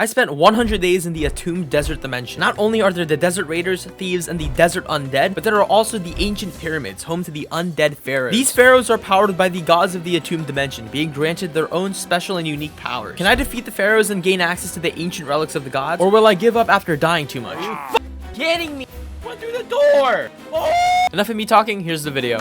I spent 100 days in the Atum Desert Dimension. Not only are there the desert raiders, thieves, and the desert undead, but there are also the ancient pyramids, home to the undead pharaohs. These pharaohs are powered by the gods of the Atum Dimension, being granted their own special and unique powers. Can I defeat the pharaohs and gain access to the ancient relics of the gods? Or will I give up after dying too much? Are you kidding me? Run through the door! Oh! Enough of me talking, here's the video.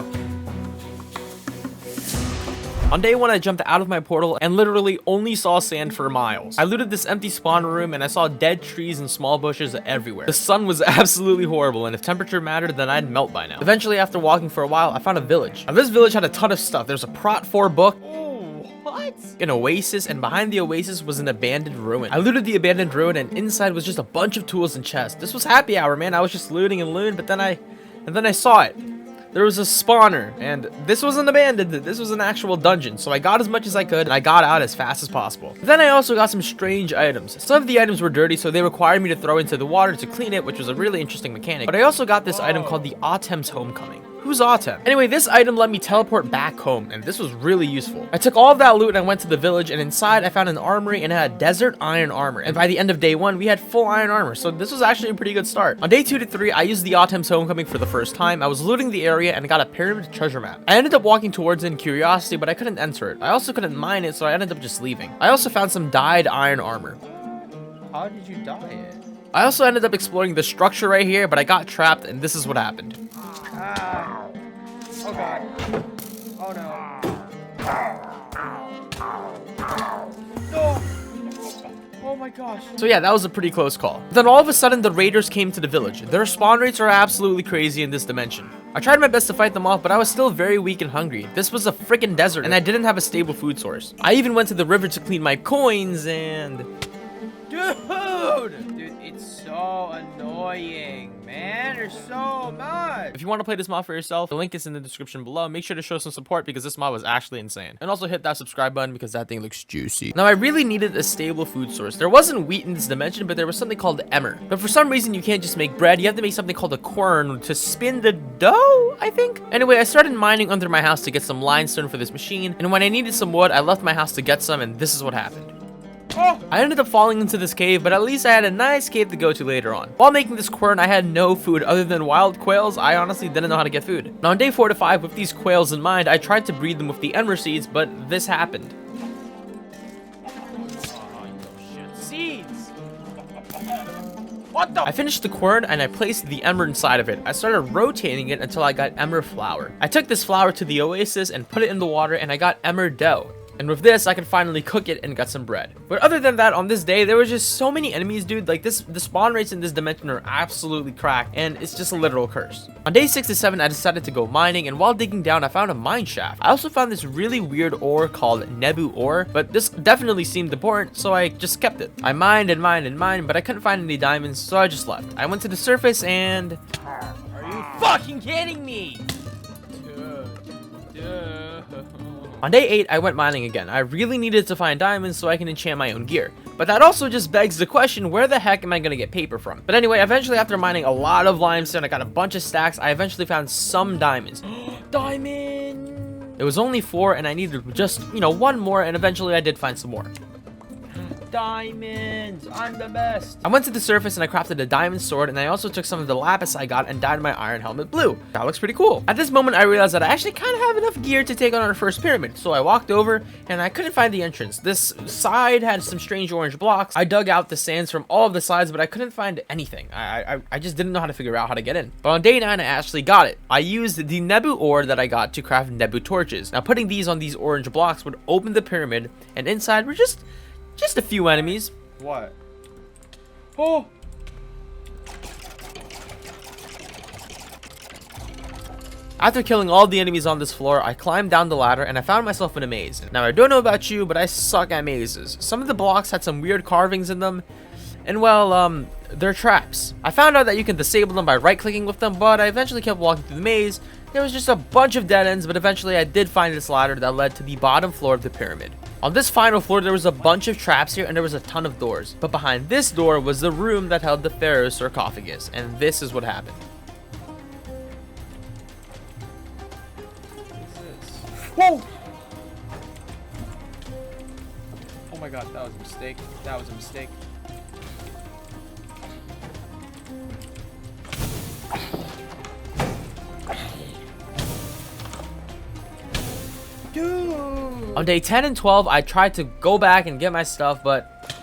On day 1, I jumped out of my portal and literally only saw sand for miles. I looted this empty spawn room and I saw dead trees and small bushes everywhere. The sun was absolutely horrible, and if temperature mattered, then I'd melt by now. Eventually, after walking for a while, I found a village. Now, this village had a ton of stuff. There's a Prot 4 book. What? An oasis, and behind the oasis was an abandoned ruin. I looted the abandoned ruin, and inside was just a bunch of tools and chests. This was happy hour, man. I was just looting and looting, but then I saw it. There was a spawner, and this wasn't abandoned. This was an actual dungeon, so I got as much as I could, and I got out as fast as possible. Then I also got some strange items. Some of the items were dirty, so they required me to throw into the water to clean it, which was a really interesting mechanic. But I also got this item called the Atem's Homecoming. Who's Atem? Anyway, this item let me teleport back home, and this was really useful. I took all of that loot and I went to the village, and inside I found an armory and it had desert iron armor. And by the end of day 1, we had full iron armor, so this was actually a pretty good start. On day 2 to 3, I used the Atem's Homecoming for the first time. I was looting the area and got a pyramid treasure map. I ended up walking towards it in curiosity, but I couldn't enter it. I also couldn't mine it, so I ended up just leaving. I also found some dyed iron armor. How did you dye it? I also ended up exploring the structure right here, but I got trapped, and this is what happened. Oh god. Oh no. No! Oh my gosh. So yeah, that was a pretty close call. Then all of a sudden, the raiders came to the village. Their spawn rates are absolutely crazy in this dimension. I tried my best to fight them off, but I was still very weak and hungry. This was a freaking desert, and I didn't have a stable food source. I even went to the river to clean my coins, and... Dude, it's so annoying, man. There's so much. If you want to play this mod for yourself, the link is in the description below. Make sure to show some support because this mod was actually insane. And also hit that subscribe button because that thing looks juicy. Now, I really needed a stable food source. There wasn't wheat in this dimension, but there was something called emmer. But for some reason, you can't just make bread. You have to make something called a quern to spin the dough, I think. Anyway, I started mining under my house to get some limestone for this machine. And when I needed some wood, I left my house to get some, and this is what happened. Oh. I ended up falling into this cave, but at least I had a nice cave to go to later on. While making this quern, I had no food other than wild quails. I honestly didn't know how to get food. Now on day 4 to 5, with these quails in mind, I tried to breed them with the emmer seeds, but this happened. Seeds! What the? I finished the quern and I placed the emmer inside of it. I started rotating it until I got emmer flour. I took this flour to the oasis and put it in the water, and I got emmer dough. And with this, I could finally cook it and got some bread. But other than that, on this day, there was just so many enemies, dude. Like the spawn rates in this dimension are absolutely cracked, and it's just a literal curse. On day 6 to 7, I decided to go mining, and while digging down, I found a mine shaft. I also found this really weird ore called Nebu ore, but this definitely seemed important, so I just kept it. I mined and mined and mined, but I couldn't find any diamonds, so I just left. I went to the surface and... Are you fucking kidding me? On day 8, I went mining again. I really needed to find diamonds so I can enchant my own gear. But that also just begs the question, where the heck am I going to get paper from? But anyway, eventually after mining a lot of limestone, I got a bunch of stacks. I eventually found some diamonds. Diamond! It was only 4 and I needed just, one more, and eventually I did find some more. Diamonds! I'm the best! I went to the surface and I crafted a diamond sword, and I also took some of the lapis I got and dyed my iron helmet blue. That looks pretty cool. At this moment, I realized that I actually kind of have enough gear to take on our first pyramid. So I walked over and I couldn't find the entrance. This side had some strange orange blocks. I dug out the sands from all of the sides, but I couldn't find anything. I just didn't know how to figure out how to get in. But on day 9, I actually got it. I used the Nebu ore that I got to craft Nebu torches. Now putting these on these orange blocks would open the pyramid, and inside were just a few enemies. What? Oh! After killing all the enemies on this floor, I climbed down the ladder and I found myself in a maze. Now, I don't know about you, but I suck at mazes. Some of the blocks had some weird carvings in them, and well, they're traps. I found out that you can disable them by right-clicking with them, but I eventually kept walking through the maze. There was just a bunch of dead ends, but eventually I did find this ladder that led to the bottom floor of the pyramid. On this final floor, there was a bunch of traps here, and there was a ton of doors. But behind this door was the room that held the Pharaoh's sarcophagus, and this is what happened. Whoa! Oh my god, that was a mistake. That was a mistake. On day 10 and 12, I tried to go back and get my stuff, but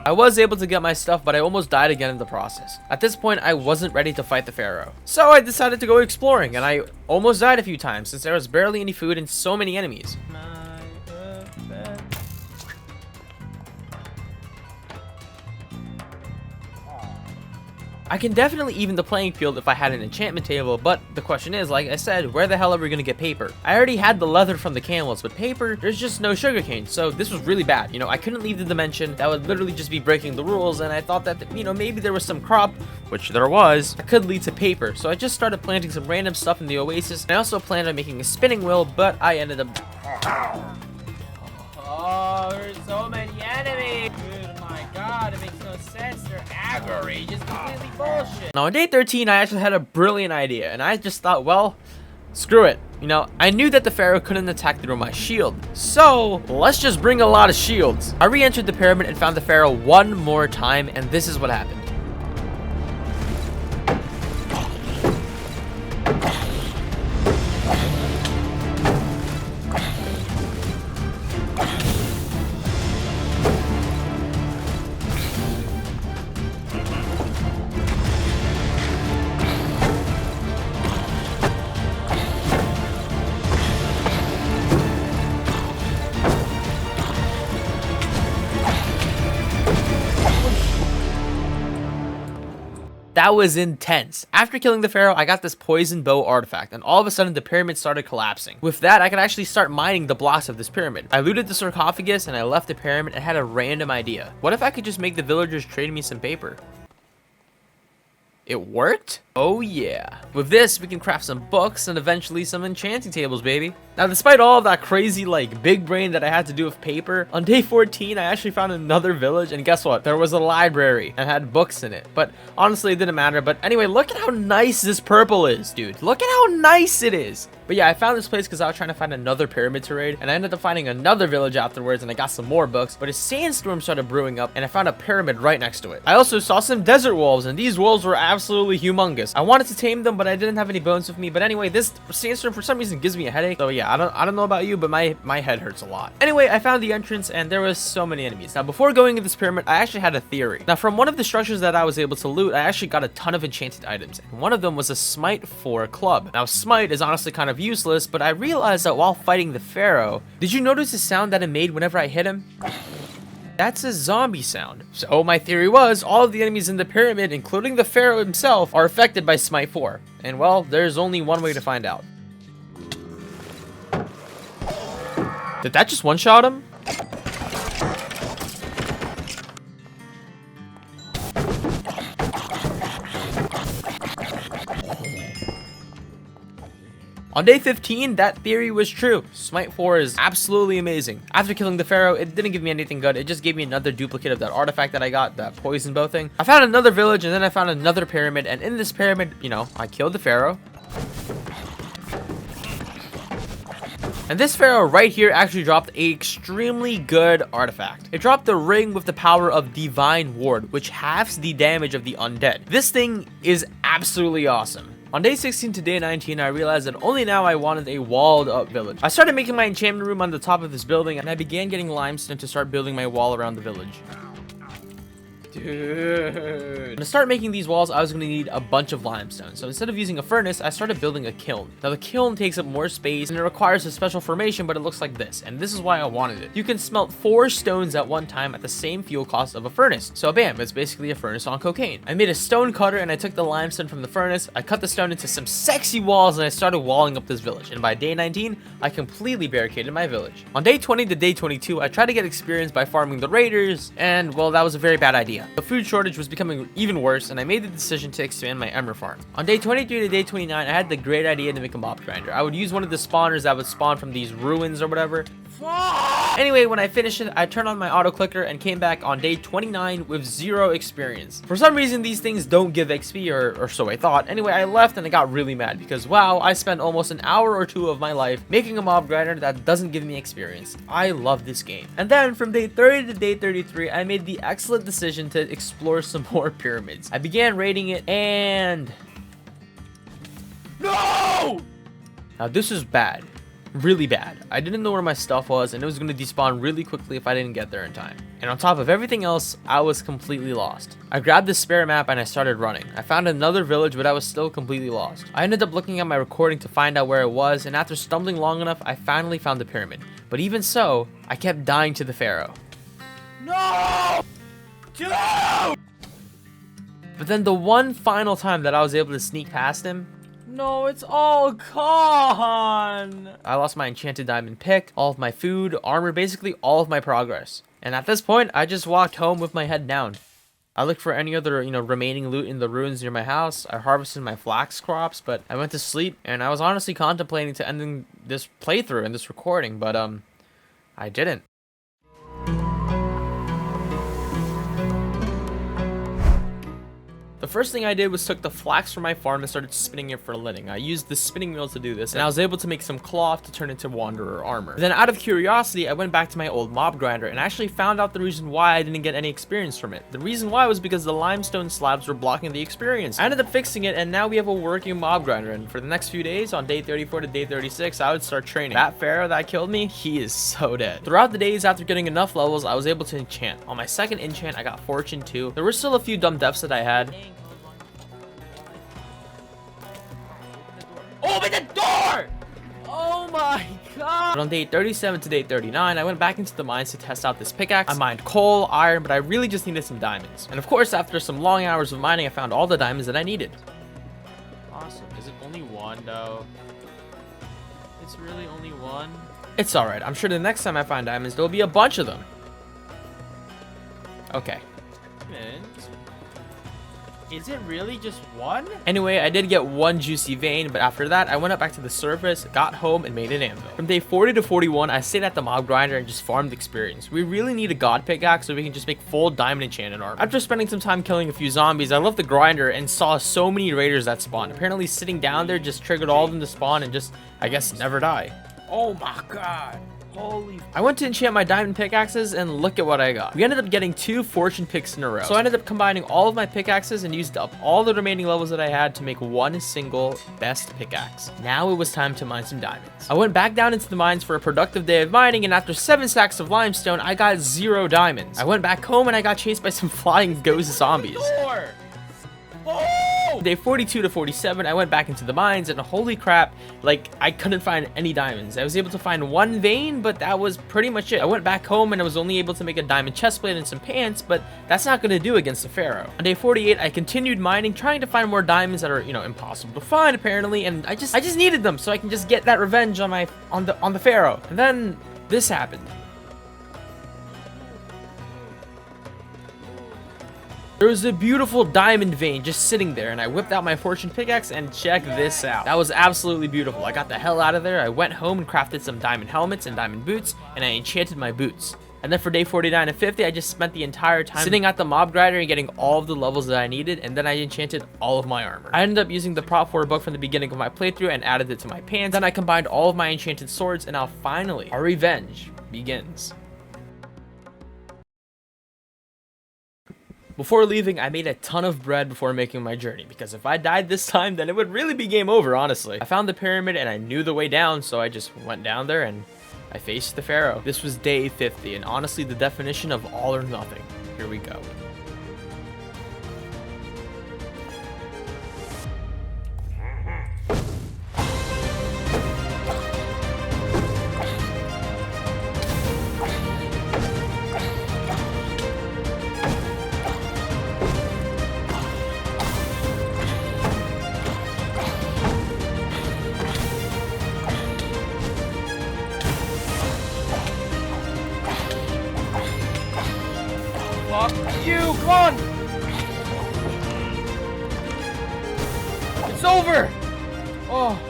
I was able to get my stuff, but I almost died again in the process. At this point, I wasn't ready to fight the Pharaoh. So I decided to go exploring, and I almost died a few times since there was barely any food and so many enemies. I can definitely even the playing field if I had an enchantment table, but the question is, like I said, where the hell are we gonna get paper? I already had the leather from the camels, but paper, there's just no sugarcane, so this was really bad. You know, I couldn't leave the dimension. That would literally just be breaking the rules, and I thought that, you know, maybe there was some crop, which there was, that could lead to paper. So I just started planting some random stuff in the oasis, and I also planned on making a spinning wheel, but I ended up... Oh, there's so many enemies. Dude, my God, it makes no sense. They're aggro, just completely bullshit. Now on day 13, I actually had a brilliant idea, and I just thought, well, screw it. You know, I knew that the Pharaoh couldn't attack through my shield, so let's just bring a lot of shields. I re-entered the pyramid and found the Pharaoh one more time, and this is what happened. That was intense. After killing the Pharaoh, I got this poison bow artifact, and all of a sudden the pyramid started collapsing. With that, I could actually start mining the blocks of this pyramid. I looted the sarcophagus and I left the pyramid and had a random idea. What if I could just make the villagers trade me some paper? It worked? Oh yeah. With this, we can craft some books and eventually some enchanting tables, baby. Now, despite all of that crazy, like, big brain that I had to do with paper, on day 14, I actually found another village, and guess what? There was a library and had books in it. But honestly, it didn't matter. But anyway, look at how nice this purple is, dude. Look at how nice it is. But yeah, I found this place because I was trying to find another pyramid to raid, and I ended up finding another village afterwards, and I got some more books, but a sandstorm started brewing up, and I found a pyramid right next to it. I also saw some desert wolves, and these wolves were absolutely humongous. I wanted to tame them, but I didn't have any bones with me. But anyway, this sandstorm for some reason gives me a headache. So yeah, I don't know about you, but my head hurts a lot. Anyway, I found the entrance, and there was so many enemies. Now, before going into this pyramid, I actually had a theory. Now, from one of the structures that I was able to loot, I actually got a ton of enchanted items, and one of them was a smite 4 club. Now, smite is honestly kind of useless, but I realized that while fighting the Pharaoh, did you notice the sound that it made whenever I hit him? That's a zombie sound. So my theory was all of the enemies in the pyramid, including the Pharaoh himself, are affected by Smite 4. And well, there's only one way to find out. Did that just one-shot him? On day 15, that theory was true. Smite 4 is absolutely amazing. After killing the Pharaoh, it didn't give me anything good. It just gave me another duplicate of that artifact that I got, that poison bow thing. I found another village, and then I found another pyramid, and in this pyramid, you know, I killed the Pharaoh. And this Pharaoh right here actually dropped an extremely good artifact. It dropped the ring with the power of Divine Ward, which halves the damage of the undead. This thing is absolutely awesome. On day 16 to day 19, I realized that only now I wanted a walled up village. I started making my enchantment room on the top of this building, and I began getting limestone to start building my wall around the village. Dude. To start making these walls, I was going to need a bunch of limestone. So instead of using a furnace, I started building a kiln. Now the kiln takes up more space and it requires a special formation, but it looks like this. And this is why I wanted it. You can smelt 4 stones at one time at the same fuel cost of a furnace. So bam, it's basically a furnace on cocaine. I made a stone cutter and I took the limestone from the furnace. I cut the stone into some sexy walls and I started walling up this village. And by day 19, I completely barricaded my village. On day 20 to day 22, I tried to get experience by farming the raiders. And well, that was a very bad idea. The food shortage was becoming even worse, and I made the decision to expand my emerald farm. On day 23 to day 29, I had the great idea to make a mob grinder. I would use one of the spawners that would spawn from these ruins or whatever. Anyway, when I finished it, I turned on my auto clicker and came back on day 29 with 0 experience. For some reason, these things don't give XP, or so I thought. Anyway, I left and I got really mad because wow, I spent almost an hour or 2 of my life making a mob grinder that doesn't give me experience. I love this game. And then from day 30 to day 33, I made the excellent decision to explore some more pyramids. I began raiding it and... No! Now this is bad. really bad. I didn't know where my stuff was, and it was going to despawn really quickly if I didn't get there in time. And on top of everything else, I was completely lost. I grabbed the spare map and I started running. I found another village, but I was still completely lost. I ended up looking at my recording to find out where it was, and after stumbling long enough, I finally found the pyramid. But even so, I kept dying to the Pharaoh. No! Dude! But then the one final time that I was able to sneak past him, No, it's all gone. I lost my enchanted diamond pick, all of my food, armor, basically all of my progress. And at this point, I just walked home with my head down. I looked for any other, remaining loot in the ruins near my house. I harvested my flax crops, but I went to sleep, and I was honestly contemplating to ending this playthrough and this recording, but I didn't. The first thing I did was took the flax from my farm and started spinning it for a living. I used the spinning wheel to do this, and I was able to make some cloth to turn into wanderer armor. Then out of curiosity, I went back to my old mob grinder and actually found out the reason why I didn't get any experience from it. The reason why was because the limestone slabs were blocking the experience. I ended up fixing it, and now we have a working mob grinder, and for the next few days, on day 34 to day 36, I would start training. That Pharaoh that killed me, he is so dead. Throughout the days after getting enough levels, I was able to enchant. On my second enchant, I got Fortune 2. There were still a few dumb deaths that I had. Open the door! Oh my god! But on day 37 to day 39, I went back into the mines to test out this pickaxe. I mined coal, iron, but I really just needed some diamonds. And of course, after some long hours of mining, I found all the diamonds that I needed. Awesome. Is it only one though? It's really only one? It's alright. I'm sure the next time I find diamonds, there'll be a bunch of them. Okay. Is it really just one? Anyway, I did get one juicy vein, but after that, I went up back to the surface, got home, and made an anvil. From day 40 to 41, I stayed at the mob grinder and just farmed experience. We really need a god pickaxe so we can just make full diamond enchanted armor. After spending some time killing a few zombies, I left the grinder and saw so many raiders that spawned. Apparently, sitting down there just triggered all of them to spawn and just, I guess, never die. Oh my god. Holy. I went to enchant my diamond pickaxes and look at what I got. We ended up getting 2 fortune picks in a row. So I ended up combining all of my pickaxes and used up all the remaining levels that I had to make one single best pickaxe. Now it was time to mine some diamonds. I went back down into the mines for a productive day of mining, and after 7 stacks of limestone, I got 0 diamonds. I went back home and I got chased by some flying ghost zombies. Door. Oh! Day 42 to 47, I went back into the mines, and holy crap, like, I couldn't find any diamonds. I was able to find 1 vein, but that was pretty much it. I went back home and I was only able to make a diamond chestplate and some pants, but that's not going to do against the Pharaoh. On day 48, I continued mining, trying to find more diamonds that are, impossible to find apparently, and I just needed them so I can just get that revenge on the Pharaoh. And then this happened. There was a beautiful diamond vein just sitting there, and I whipped out my fortune pickaxe and check this out. That was absolutely beautiful. I got the hell out of there. I went home and crafted some diamond helmets and diamond boots, and I enchanted my boots. And then for day 49 and 50, I just spent the entire time sitting at the mob grinder and getting all of the levels that I needed, and then I enchanted all of my armor. I ended up using the prop 4 book from the beginning of my playthrough and added it to my pants. Then I combined all of my enchanted swords, and now finally, our revenge begins. Before leaving, I made a ton of bread before making my journey, because if I died this time, then it would really be game over, honestly. I found the pyramid and I knew the way down, so I just went down there and I faced the Pharaoh. This was day 50, and honestly, the definition of all or nothing. Here we go. Fuck you! Come on! It's over! Oh.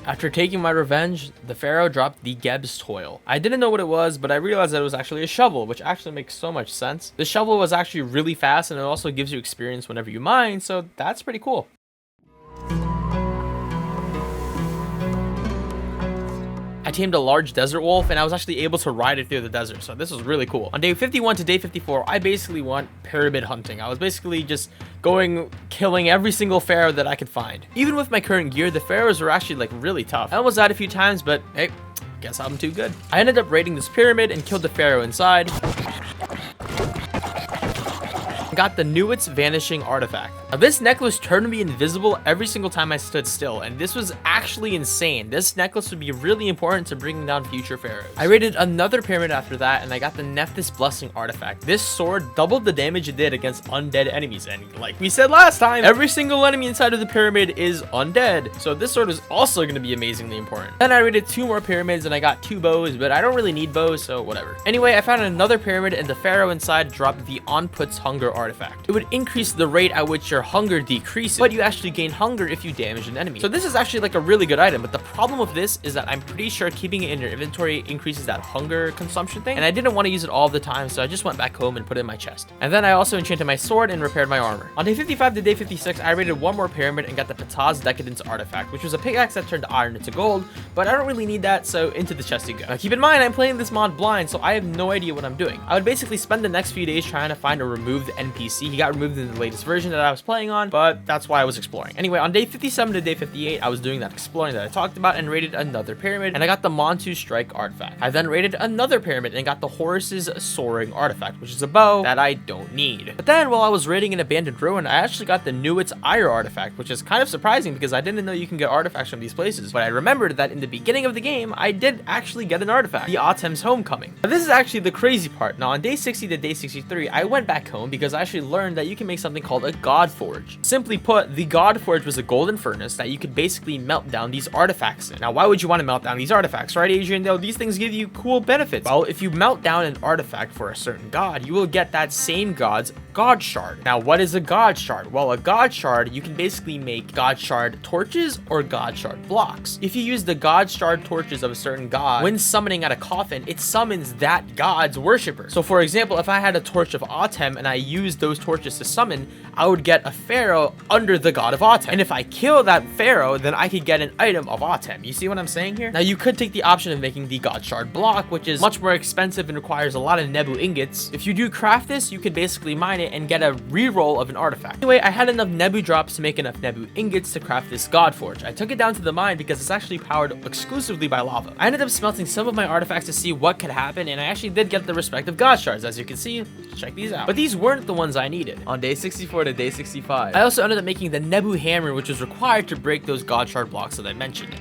After taking my revenge, the Pharaoh dropped the Geb's Toil. I didn't know what it was, but I realized that it was actually a shovel, which actually makes so much sense. The shovel was actually really fast, and it also gives you experience whenever you mine, so that's pretty cool. I tamed a large desert wolf, and I was actually able to ride it through the desert, so this was really cool. On day 51 to day 54, I basically went pyramid hunting. I was basically just killing every single pharaoh that I could find. Even with my current gear, the pharaohs were actually like really tough. I almost died a few times, but hey, guess I'm too good. I ended up raiding this pyramid and killed the pharaoh inside. Got the Nuit's Vanishing Artifact. Now, this necklace turned me invisible every single time I stood still, and this was actually insane. This necklace would be really important to bringing down future pharaohs. I raided another pyramid after that, and I got the Nephthys Blessing Artifact. This sword doubled the damage it did against undead enemies, and like we said last time, every single enemy inside of the pyramid is undead, so this sword is also going to be amazingly important. Then I raided 2 more pyramids, and I got 2 bows, but I don't really need bows, so whatever. Anyway, I found another pyramid, and the pharaoh inside dropped the Onput's Hunger Artifact. It would increase the rate at which your hunger decreases, but you actually gain hunger if you damage an enemy. So this is actually like a really good item, but the problem with this is that I'm pretty sure keeping it in your inventory increases that hunger consumption thing, and I didn't want to use it all the time, so I just went back home and put it in my chest. And then I also enchanted my sword and repaired my armor. On day 55 to day 56, I raided 1 more pyramid and got the Ptah's Decadence Artifact, which was a pickaxe that turned iron into gold, but I don't really need that, so into the chest you go. Now keep in mind, I'm playing this mod blind, so I have no idea what I'm doing. I would basically spend the next few days trying to find a removed NPC. He got removed in the latest version that I was playing on, but that's why I was exploring. Anyway, on day 57 to day 58, I was doing that exploring that I talked about and raided another pyramid, and I got the Montu Strike Artifact. I then raided another pyramid and got the Horus's Soaring Artifact, which is a bow that I don't need. But then while I was raiding an abandoned ruin, I actually got the Nuit's Ire Artifact, which is kind of surprising because I didn't know you can get artifacts from these places, but I remembered that in the beginning of the game, I did actually get an artifact, the Atem's Homecoming. Now this is actually the crazy part. Now on day 60 to day 63, I went back home because I actually learned that you can make something called a God Forge. Simply put, the God Forge was a golden furnace that you could basically melt down these artifacts in. Now, why would you want to melt down these artifacts, right, Adrian? Though these things give you cool benefits. Well, if you melt down an artifact for a certain god, you will get that same god's God Shard. Now, what is a God Shard? Well, a God Shard, you can basically make God Shard torches or God Shard blocks. If you use the God Shard torches of a certain god, when summoning at a coffin, it summons that god's worshipper. So, for example, if I had a torch of Atem and I used those torches to summon, I would get a pharaoh under the god of Atem. And if I kill that pharaoh, then I could get an item of Atem. You see what I'm saying here? Now, you could take the option of making the God Shard block, which is much more expensive and requires a lot of Nebu ingots. If you do craft this, you could basically mine it and get a reroll of an artifact. Anyway, I had enough Nebu drops to make enough Nebu ingots to craft this God Forge. I took it down to the mine because it's actually powered exclusively by lava. I ended up smelting some of my artifacts to see what could happen, and I actually did get the respective God Shards, as you can see. Check these out. But these weren't the ones I needed. On day 64 to day 65, I also ended up making the Nebu Hammer, which was required to break those God Shard blocks that I mentioned.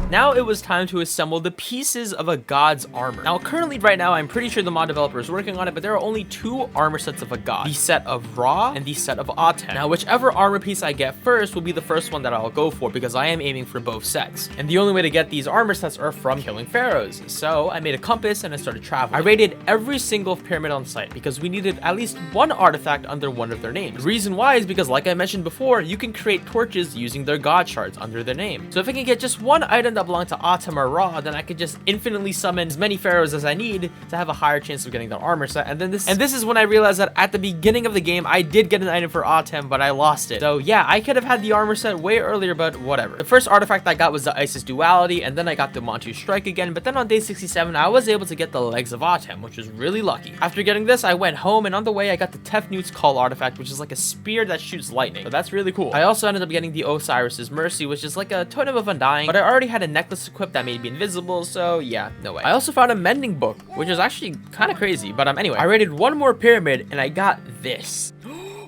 Now it was time to assemble the pieces of a god's armor. Now currently right now, I'm pretty sure the mod developer is working on it, but there are only 2 armor sets of a god. The set of Ra and the set of Atem. Now whichever armor piece I get first will be the first one that I'll go for because I am aiming for both sets. And the only way to get these armor sets are from killing pharaohs. So I made a compass and I started traveling. I raided every single pyramid on site because we needed at least one artifact under one of their names. The reason why is because, like I mentioned before, you can create torches using their god shards under their name. So if I can get just one item that belong to Atem or Ra, then I could just infinitely summon as many pharaohs as I need to have a higher chance of getting the armor set. And this is when I realized that at the beginning of the game, I did get an item for Atem, but I lost it. So yeah, I could have had the armor set way earlier, but whatever. The first artifact I got was the Isis Duality, and then I got the Montu Strike again, but then on day 67, I was able to get the Legs of Atem, which was really lucky. After getting this, I went home, and on the way, I got the Tefnut's Call artifact, which is like a spear that shoots lightning. So that's really cool. I also ended up getting the Osiris's Mercy, which is like a totem of undying, but I already had a necklace equipped that made me invisible, so yeah, no way. I also found a mending book, which is actually kind of crazy, but anyway, I raided one more pyramid, and I got this.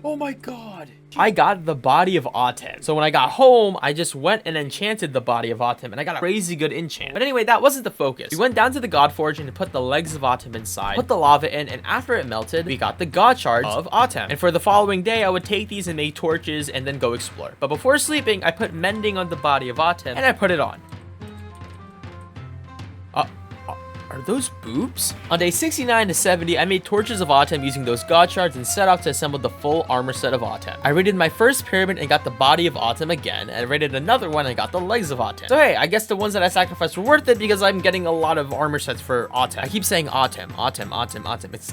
Oh my god. I got the body of Atem. So when I got home, I just went and enchanted the body of Atem, and I got a crazy good enchant. But anyway, that wasn't the focus. We went down to the God Forge and put the Legs of Atem inside, put the lava in, and after it melted, we got the God Shards of Atem. And for the following day, I would take these and make torches and then go explore. But before sleeping, I put mending on the body of Atem, and I put it on. Are those boobs? On day 69 to 70, I made torches of Atem using those god shards and set out to assemble the full armor set of Atem. I raided my first pyramid and got the body of Atem again, and I raided another one and got the legs of Atem. So hey, I guess the ones that I sacrificed were worth it because I'm getting a lot of armor sets for Atem. I keep saying Atem.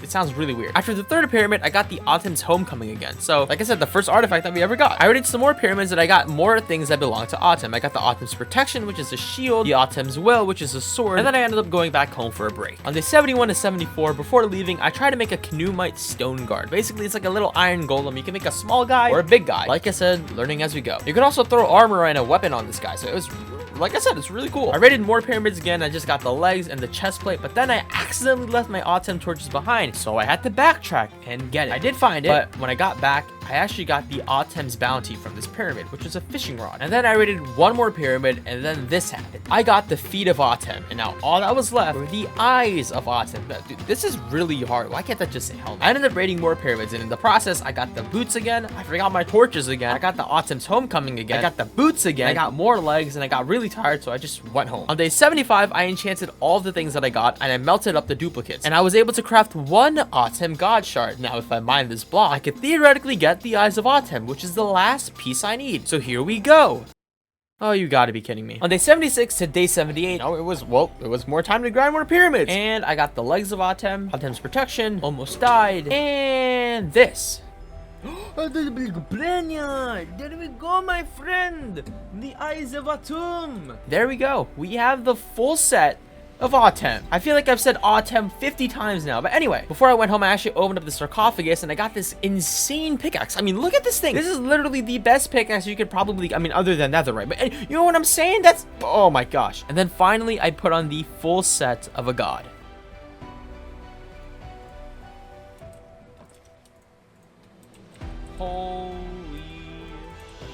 It sounds really weird. After the third pyramid, I got the Atem's homecoming again. So like I said, the first artifact that we ever got. I raided some more pyramids and I got more things that belong to Atem. I got the Atem's protection, which is a shield, the Atem's will, which is a sword, and then I ended up going back home for a break. On day 71 to 74, before leaving, I tried to make a Canoemite stone guard. Basically, it's like a little iron golem. You can make a small guy or a big guy. Like I said, learning as we go. You can also throw armor and a weapon on this guy, so it was, like I said, it's really cool. I raided more pyramids again. I just got the legs and the chest plate, but then I accidentally left my Atem torches behind, so I had to backtrack and get it. I did find it, but when I got back, I actually got the Atem's bounty from this pyramid, which is a fishing rod. And then I raided one more pyramid, and then this happened. I got the feet of Atem, and now all that was left were the eyes of Atem. Dude, this is really hard. Why can't that just say helmet? I ended up raiding more pyramids, and in the process, I got the boots again. I forgot my torches again. I got the Atem's homecoming again. I got the boots again. I got more legs, and I got really tired, so I just went home. On day 75, I enchanted all of the things that I got, and I melted up the duplicates. And I was able to craft one Atem god shard. Now, if I mine this block, I could theoretically get the eyes of Atem, which is the last piece I need. So here we go. Oh, you gotta be kidding me. On day 76 to day 78, it was more time to grind more pyramids. And I got the legs of Atem, Atem's protection, almost died, and this. There we go, my friend. The eyes of Atum. There we go. We have the full set of Atem. I feel like I've said Atem 50 times now. But anyway, before I went home, I actually opened up the sarcophagus and I got this insane pickaxe. I mean, look at this thing. This is literally the best pickaxe you could probably, I mean, other than netherite. But you know what I'm saying? That's, oh my gosh. And then finally, I put on the full set of a god. Holy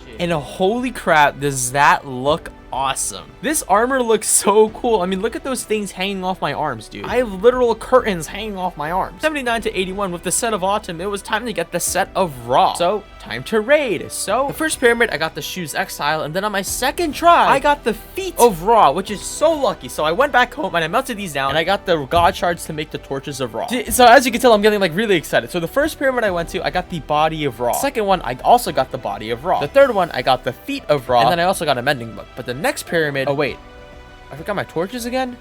shit. And holy crap, does that look awesome. This armor looks so cool. I mean, look at those things hanging off my arms, dude. I have literal curtains hanging off my arms. 79 to 81, with the set of Atem, it was time to get the set of Ra. So, time to raid. So, the first pyramid, I got the shoes exile, and then on my second try, I got the feet of Ra, which is so lucky. So, I went back home, and I melted these down, and I got the god shards to make the torches of Ra. So, as you can tell, I'm getting, like, really excited. So, the first pyramid I went to, I got the body of Ra. The second one, I also got the body of Ra. The third one, I got the feet of Ra, and then I also got a mending book. But the next pyramid, oh wait, I forgot my torches again.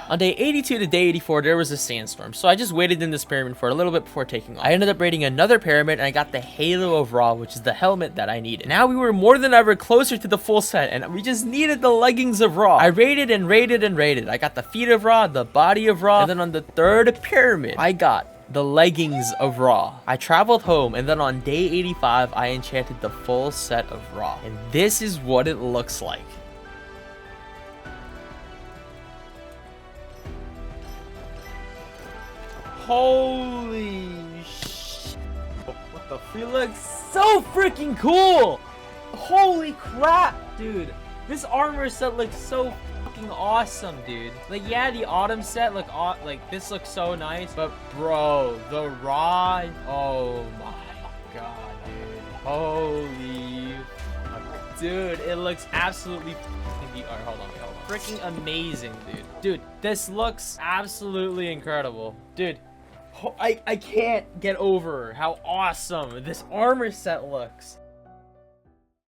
On day 82 to day 84, there was a sandstorm, so I just waited in this pyramid for a little bit before taking off. I ended up raiding another pyramid, and I got the Halo of Ra, which is the helmet that I needed. Now we were more than ever closer to the full set, and we just needed the leggings of Ra. I raided and raided and raided. I got the feet of Ra, the body of Ra, and then on the third pyramid, I got the leggings of Ra. I traveled home, and then on day 85, I enchanted the full set of Ra. And this is what it looks like. Holy sh! What the f? It looks so freaking cool! Holy crap, dude! This armor set looks so fucking awesome, dude. Like, yeah, the autumn set look like this looks so nice, but bro, the Ra, oh my god, dude! Holy, dude, it looks absolutely. Alright, hold on. Freaking amazing, dude. Dude, this looks absolutely incredible, dude. I can't get over how awesome this armor set looks.